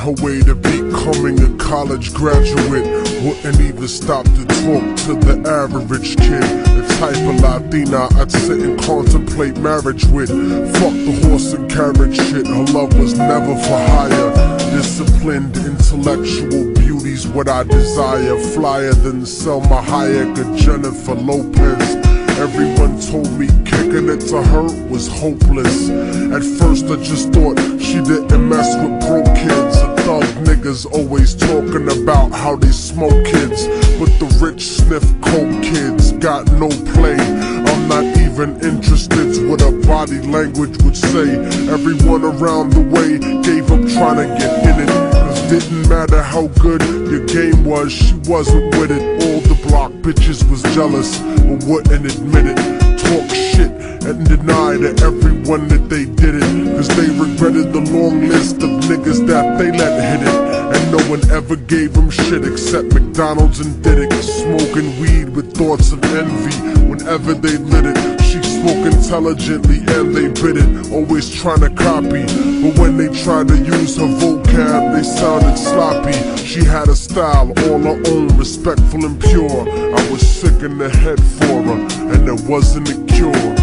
her way to becoming a college graduate. Wouldn't even stop to talk to the average kid. The type of Latina I'd sit and contemplate marriage with. Fuck the horse and carriage shit, her love was never for hire. Disciplined, intellectual beauty's what I desire. Flyer than Selma Hayek or Jennifer Lopez. Everyone told me kicking it to her was hopeless. At first I just thought she didn't mess with broke kids. The thug niggas always talking about how they smoke kids, but the rich sniff coke kids got no play. I'm not even interested in what her body language would say. Everyone around the way gave up trying to get in it. Didn't matter how good your game was, she wasn't with it. All the block bitches was jealous, but wouldn't admit it. Talk shit and deny to everyone that they did it, cause they regretted the long list of niggas that they let hit it. And no one ever gave them shit except McDonald's and Diddick. Smoking weed with thoughts of envy whenever they lit it. She spoke intelligently and they bit it, always trying to copy. But when they tried to use her vocab, they sounded sloppy. She had a style all her own, respectful and pure. I was sick in the head for her, and there wasn't a cure.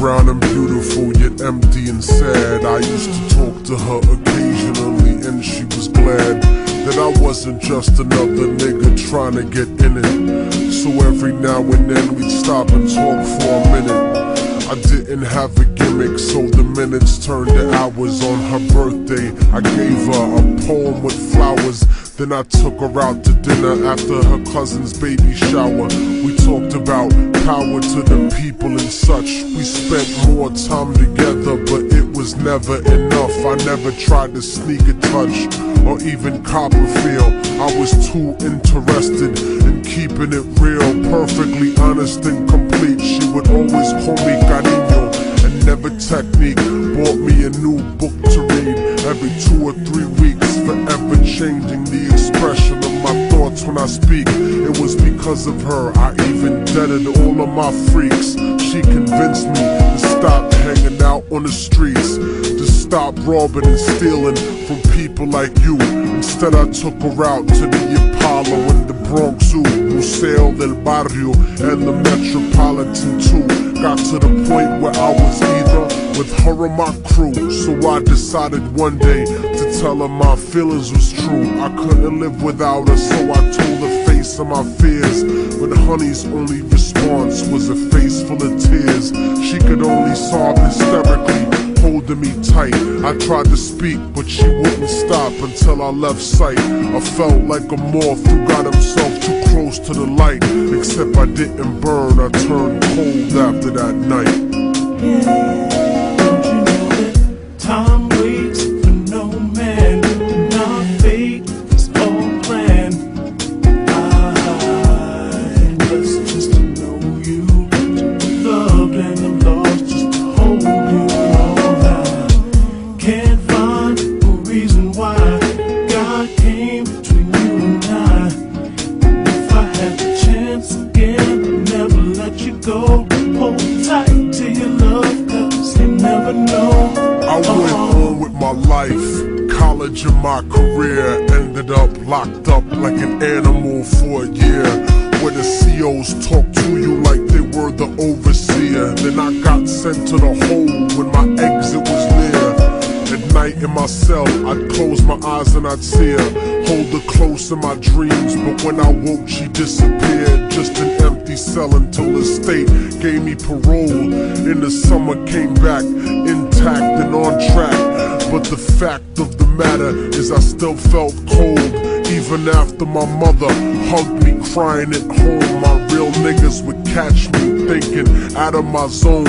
Brown and beautiful, yet empty and sad. I used to talk to her occasionally, and she was glad that I wasn't just another nigga trying to get in it. So every now and then we'd stop and talk for a minute. I didn't have a gimmick, so the minutes turned to hours. On her birthday, I gave her a poem with flowers. Then I took her out to dinner after her cousin's baby shower. We talked about power to the people and such. We spent more time together, but it was never enough. I never tried to sneak a touch or even cop a feel. I was too interested in keeping it real, perfectly honest and complete. She would always call me cariño, and never technique. Bought me a new book to read every 2 or 3 weeks, forever changing the expression of my thoughts when I speak. It was because of her I even deaded all of my freaks. She convinced me to stop hanging out on the streets, to stop robbing and stealing from people like you. Instead I took her out to the Apollo and the Bronx Zoo, Museo del Barrio and the Metropolitan too. Got to the point where I was either with her or my crew. So I decided one day to tell her my feelings was true. I couldn't live without her, so I told her face of my fears. But honey's only response was a face full of tears. She could only sob hysterically, holding me tight. I tried to speak, but she wouldn't stop until I left sight. I felt like a moth who got himself too close to the light. Except I didn't burn, I turned cold after that night. Don't you know that time waits for no man, and our fate is all planned. I'm blessed just to know you, to be loved and I'm lost just to hold you. Can't find a reason why God came between you and I. If I had the chance again, I'd never let you go. Hold tight to your love, cause you never know. I went on with my life, college and my career. Ended up locked up like an animal for a year, where the COs talk to you like they were the overseer. Then I got sent to the hole when my exit was near. At night in my cell, I'd close my eyes and I'd see her, hold her close in my dreams. But when I woke, she disappeared. Just an empty cell until the state gave me parole. In the summer, came back intact and on track. But the fact of the matter is I still felt cold, Even after my mother hugged me crying at home, my real niggas would catch me thinking out of my zone,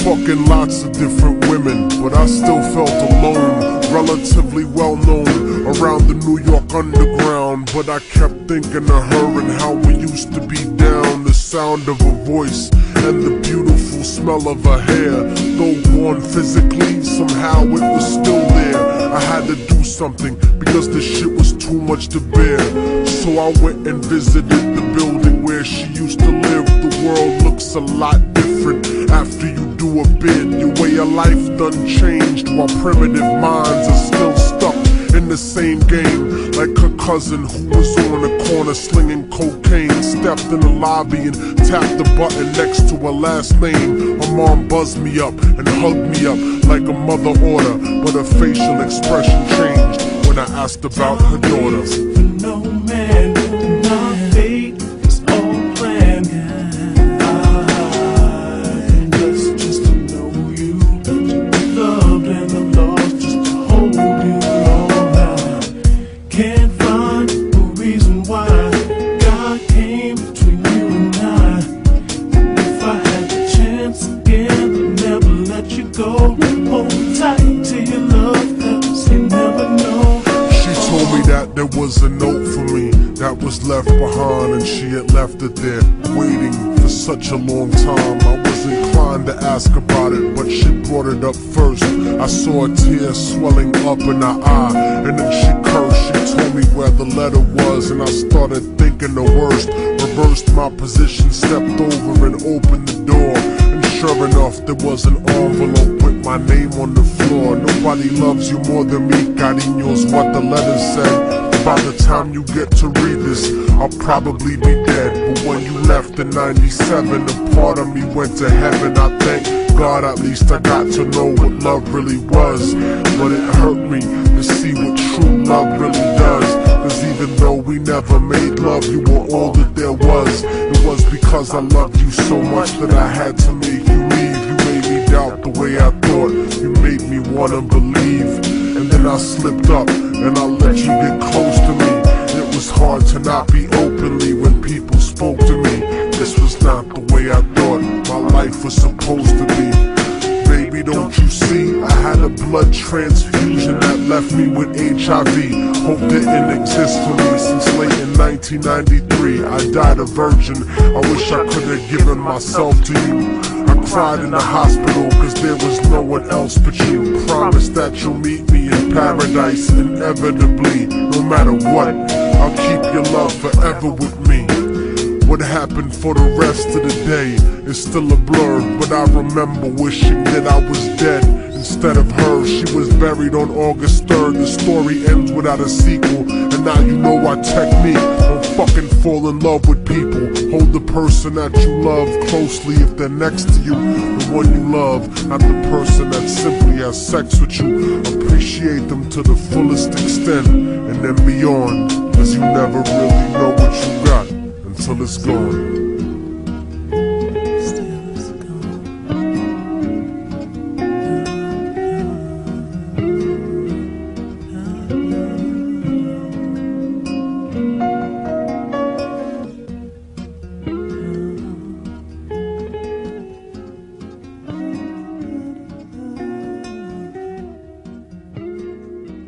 fucking lots of different women, but I still felt alone. Relatively well known around the New York underground, but I kept thinking of her and how we used to be down. The sound of her voice and the beautiful smell of her hair, though gone physically, somehow it was still there. I had to do something because this shit was too much to bear. So I went and visited the building where she used to live. The world looks a lot different after you do a bid. Your way of life done changed while primitive minds are still stuck in the same game. Like her cousin who was on the corner slinging cocaine, stepped in the lobby and tapped the button next to her last name. Her mom buzzed me up and hugged me up like a mother order, but her facial expression changed when I asked about her daughter. No man, my fate is all planned. I'm just to know you, loved and I'm lost just to hold you all now. Can't find a reason why God came between you and I. If I had the chance again, I'd never let you go. Hold tight to your love, 'cause you never know. She told me that there was a note for me that was left behind, and she had left it there waiting for such a long time. I was inclined to ask about it, but she brought it up first. I saw a tear swelling up in her eye, and then she cursed. She told me where the letter was, and I started thinking the worst. Reversed my position, stepped over and opened the door, and sure enough there was an envelope with my name on the floor. Nobody loves you more than me, cariño's what the letter said. By the time you get to read this, I'll probably be dead. But when you left in '97, a part of me went to heaven. I thank God at least I got to know what love really was. But it hurt me to see what true love really does. Cause even though we never made love, you were all that there was. It was because I loved you so much that I had to make you leave. You made me doubt the way I thought. You made me wanna believe. And then I slipped up and I let you get close to me. It was hard to not be openly when people spoke to me. This was not the way I thought my life was supposed to be. Baby, don't you see? I had a blood transfusion that left me with HIV. Hope didn't exist for me since late in 1993. I died a virgin. I wish I could have given myself to you. I cried in the hospital cause there was no one else but you. Promise that you'll meet me in paradise inevitably. No matter what, I'll keep your love forever with me. What happened for the rest of the day is still a blur, but I remember wishing that I was dead instead of her. She was buried on August 3rd. The story ends without a sequel, and now you know our technique. Don't fucking fall in love with people. Hold the person that you love closely if they're next to you. The one you love, not the person that simply has sex with you. Appreciate them to the fullest extent, and then beyond, cause you never really know what you got until it's gone.